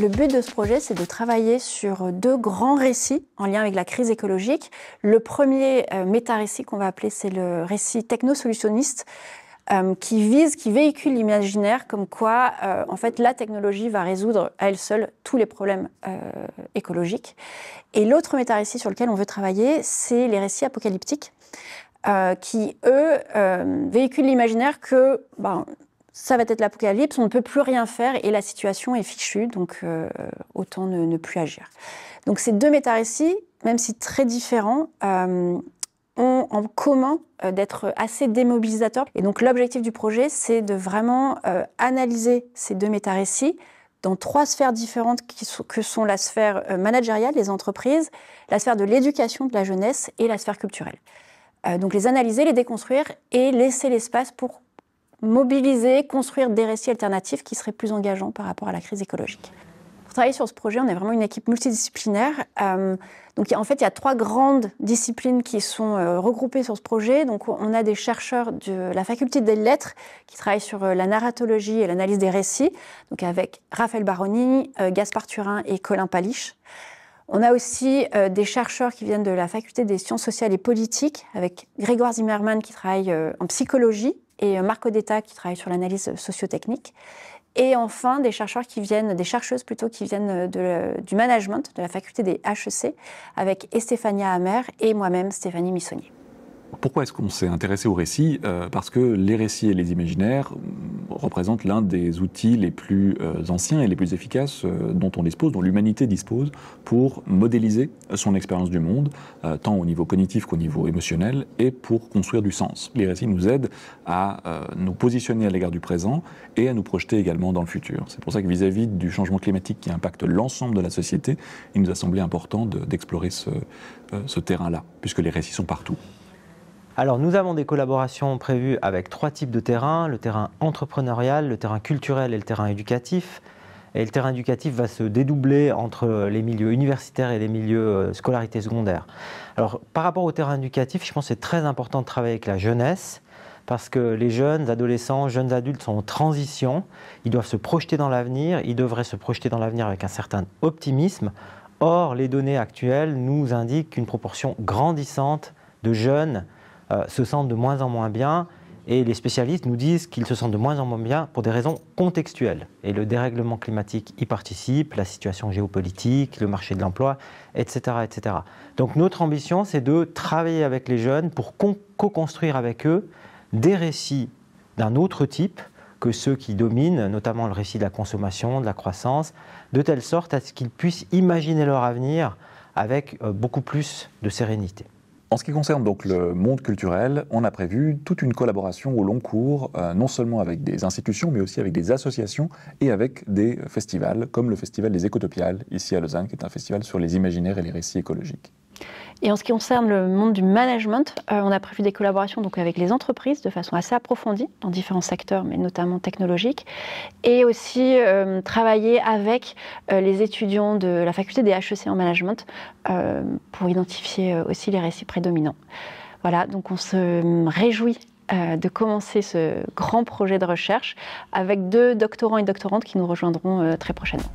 Le but de ce projet, c'est de travailler sur 2 grands récits en lien avec la crise écologique. Le premier méta-récit qu'on va appeler, c'est le récit technosolutionniste, qui véhicule l'imaginaire comme quoi, en fait, la technologie va résoudre à elle seule tous les problèmes écologiques. Et l'autre méta-récit sur lequel on veut travailler, c'est les récits apocalyptiques, qui, eux, véhiculent l'imaginaire que ça va être l'apocalypse, on ne peut plus rien faire et la situation est fichue, donc autant ne plus agir. Donc ces 2 méta-récits, même si très différents, ont en commun d'être assez démobilisateurs. Et donc l'objectif du projet, c'est de vraiment analyser ces 2 méta-récits dans 3 sphères différentes que sont la sphère managériale, les entreprises, la sphère de l'éducation de la jeunesse et la sphère culturelle. Donc les analyser, les déconstruire et laisser l'espace pour mobiliser, construire des récits alternatifs qui seraient plus engageants par rapport à la crise écologique. Pour travailler sur ce projet, on est vraiment une équipe multidisciplinaire. Donc en fait, il y a 3 grandes disciplines qui sont regroupées sur ce projet. Donc on a des chercheurs de la faculté des lettres qui travaillent sur la narratologie et l'analyse des récits, donc avec Raphaël Baroni, Gaspard Turin et Colin Palich. On a aussi des chercheurs qui viennent de la faculté des sciences sociales et politiques, avec Grégoire Zimmermann qui travaille en psychologie et Marc Odetta qui travaille sur l'analyse sociotechnique. Et enfin, des chercheuses qui viennent du management, de la faculté des HEC, avec Estéphania Hammer et moi-même, Stéphanie Missonnier. Pourquoi est-ce qu'on s'est intéressé aux récits ? Parce que les récits et les imaginaires représentent l'un des outils les plus anciens et les plus efficaces dont on dispose, dont l'humanité dispose, pour modéliser son expérience du monde, tant au niveau cognitif qu'au niveau émotionnel, et pour construire du sens. Les récits nous aident à nous positionner à l'égard du présent et à nous projeter également dans le futur. C'est pour ça que vis-à-vis du changement climatique qui impacte l'ensemble de la société, il nous a semblé important d'explorer ce terrain-là, puisque les récits sont partout. Alors nous avons des collaborations prévues avec 3 types de terrains, le terrain entrepreneurial, le terrain culturel et le terrain éducatif. Et le terrain éducatif va se dédoubler entre les milieux universitaires et les milieux scolarité secondaire. Alors par rapport au terrain éducatif, je pense que c'est très important de travailler avec la jeunesse, parce que les jeunes adolescents, jeunes adultes sont en transition, ils doivent se projeter dans l'avenir, ils devraient se projeter dans l'avenir avec un certain optimisme. Or, les données actuelles nous indiquent qu'une proportion grandissante de jeunes se sentent de moins en moins bien, et les spécialistes nous disent qu'ils se sentent de moins en moins bien pour des raisons contextuelles. Et le dérèglement climatique y participe, la situation géopolitique, le marché de l'emploi, etc., etc. Donc notre ambition, c'est de travailler avec les jeunes pour co-construire avec eux des récits d'un autre type que ceux qui dominent, notamment le récit de la consommation, de la croissance, de telle sorte à ce qu'ils puissent imaginer leur avenir avec beaucoup plus de sérénité. En ce qui concerne donc le monde culturel, on a prévu toute une collaboration au long cours, non seulement avec des institutions, mais aussi avec des associations et avec des festivals, comme le Festival des Écotopiales, ici à Lausanne, qui est un festival sur les imaginaires et les récits écologiques. Et en ce qui concerne le monde du management, on a prévu des collaborations donc avec les entreprises de façon assez approfondie dans différents secteurs, mais notamment technologiques, et aussi travailler avec les étudiants de la faculté des HEC en management pour identifier aussi les récits prédominants. Voilà, donc on se réjouit de commencer ce grand projet de recherche avec 2 doctorants et doctorantes qui nous rejoindront très prochainement.